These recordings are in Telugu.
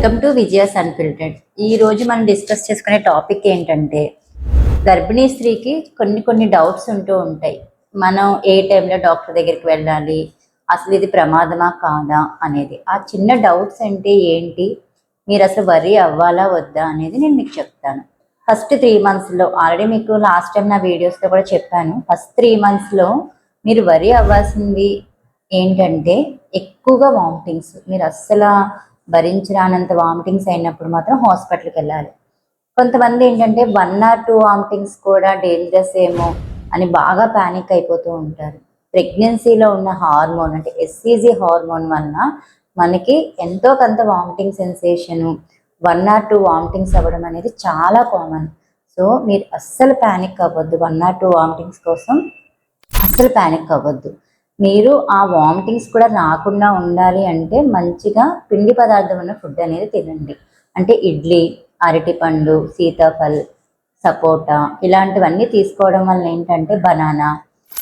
Welcome to Vijaya's unfiltered. ఈ రోజు మనం డిస్కస్ చేసుకునే టాపిక్ ఏంటంటే, గర్భిణీ స్త్రీకి కొన్ని డౌట్స్ ఉంటూ ఉంటాయి. మనం ఏ టైంలో డాక్టర్ దగ్గరికి వెళ్ళాలి, అసలు ఇది ప్రమాదమా కాదా అనేది. ఆ చిన్న డౌట్స్ అంటే ఏంటి, మీరు అసలు వరీ అవ్వాలా వద్దా అనేది నేను మీకు చెప్తాను. ఫస్ట్ 3 monthsలో ఆల్రెడీ మీకు లాస్ట్ టైం నా వీడియోస్లో కూడా చెప్పాను. ఫస్ట్ 3 monthsలో మీరు వరీ అవ్వాల్సింది ఏంటంటే, ఎక్కువగా వామిటింగ్స్. మీరు అస్సలు భరించరానంత వామిటింగ్స్ అయినప్పుడు మాత్రం హాస్పిటల్కి వెళ్ళాలి. కొంతమంది ఏంటంటే 1 or 2 వామిటింగ్స్ కూడా డేంజరస్ ఏమో అని బాగా ప్యానిక్ అయిపోతూ ఉంటారు. ప్రెగ్నెన్సీలో ఉన్న హార్మోన్ అంటే ఎస్సీజీ హార్మోన్ వలన మనకి ఎంతో కొంత వామిటింగ్ సెన్సేషను 1 or 2 వామిటింగ్స్ అవ్వడం అనేది చాలా కామన్. సో మీరు అస్సలు ప్యానిక్ అవ్వద్దు. 1 or 2 వామిటింగ్స్ కోసం అస్సలు ప్యానిక్ అవ్వద్దు. మీరు ఆ వామిటింగ్స్ కూడా రాకుండా ఉండాలి అంటే మంచిగా పిండి పదార్థం ఉన్న ఫుడ్ అనేది తినండి. అంటే ఇడ్లీ, అరటిపండు, సీతాఫల్, సపోటా ఇలాంటివన్నీ తీసుకోవడం వల్ల ఏంటంటే బనానా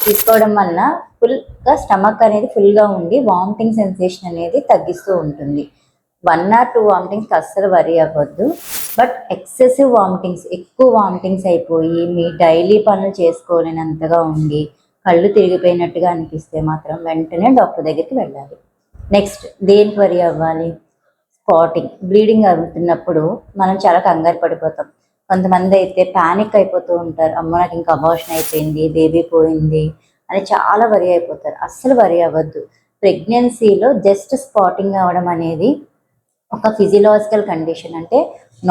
తీసుకోవడం వల్ల ఫుల్గా స్టమక్ అనేది ఫుల్గా ఉండి వామిటింగ్ సెన్సేషన్ అనేది తగ్గిస్తూ ఉంటుంది. 1 or 2 వామిటింగ్స్కి అస్సలు వరీ అవ్వద్దు. బట్ ఎక్సెసివ్ వామిటింగ్స్, ఎక్కువ వామిటింగ్స్ అయిపోయి మీ డైలీ పనులు చేసుకోలేనంతగా ఉండి కళ్ళు తిరిగిపోయినట్టుగా అనిపిస్తే మాత్రం వెంటనే డాక్టర్ దగ్గరికి వెళ్ళాలి. నెక్స్ట్ దేనికి వరీ అవ్వాలి, స్పాటింగ్, బ్లీడింగ్ అవుతున్నప్పుడు మనం చాలా కంగారు పడిపోతాం. కొంతమంది అయితే ప్యానిక్ అయిపోతూ ఉంటారు. అమ్మ నాకు ఇంకా అబార్షన్ అయిపోయింది, బేబీ పోయింది అని చాలా వరీ అయిపోతారు. అస్సలు వరీ అవ్వద్దు. ప్రెగ్నెన్సీలో జస్ట్ స్పాటింగ్ అవ్వడం అనేది ఒక ఫిజియలాజికల్ కండిషన్. అంటే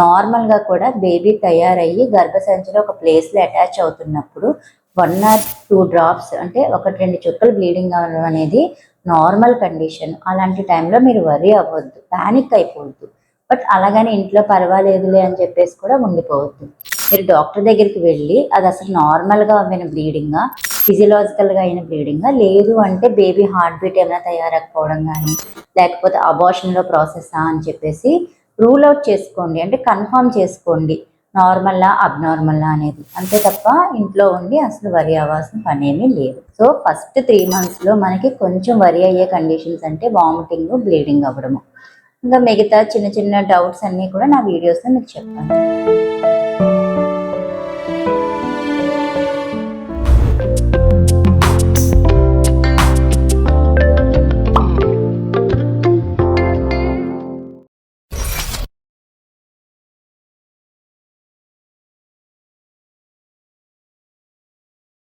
నార్మల్గా కూడా బేబీ తయారయ్యి గర్భసంచిలో ఒక ప్లేస్లో అటాచ్ అవుతున్నప్పుడు 1 or 2 డ్రాప్స్ అంటే 1-2 చుక్కలు బ్లీడింగ్ అవ్వడం అనేది నార్మల్ కండిషన్. అలాంటి టైంలో మీరు వరీ అవ్వద్దు, ప్యానిక్ అయిపోవద్దు. బట్ అలాగని ఇంట్లో పర్వాలేదులే అని చెప్పేసి కూడా ఉండిపోవద్దు. మీరు డాక్టర్ దగ్గరికి వెళ్ళి అది అసలు నార్మల్గా అయిన బ్లీడింగా, ఫిజియలాజికల్గా అయిన బ్లీడింగా, లేదు అంటే బేబీ హార్ట్ బీట్ ఏమైనా తయారకపోవడం కానీ లేకపోతే అబార్షన్లో ప్రాసెసా అని చెప్పేసి రూల్ అవుట్ చేసుకోండి. అంటే కన్ఫర్మ్ చేసుకోండి నార్మల్లా అబ్నార్మల్లా అనేది. అంతే తప్ప ఇంట్లో ఉండి అసలు వరీ అవ్వాల్సిన పని ఏమీ లేదు. సో ఫస్ట్ 3 monthsలో మనకి కొంచెం వరీ అయ్యే కండిషన్స్ అంటే వామిటింగ్, బ్లీడింగ్ అవ్వడము. ఇంకా మిగతా చిన్న డౌట్స్ అన్నీ కూడా నా వీడియోస్లో మీకు చెప్తాను.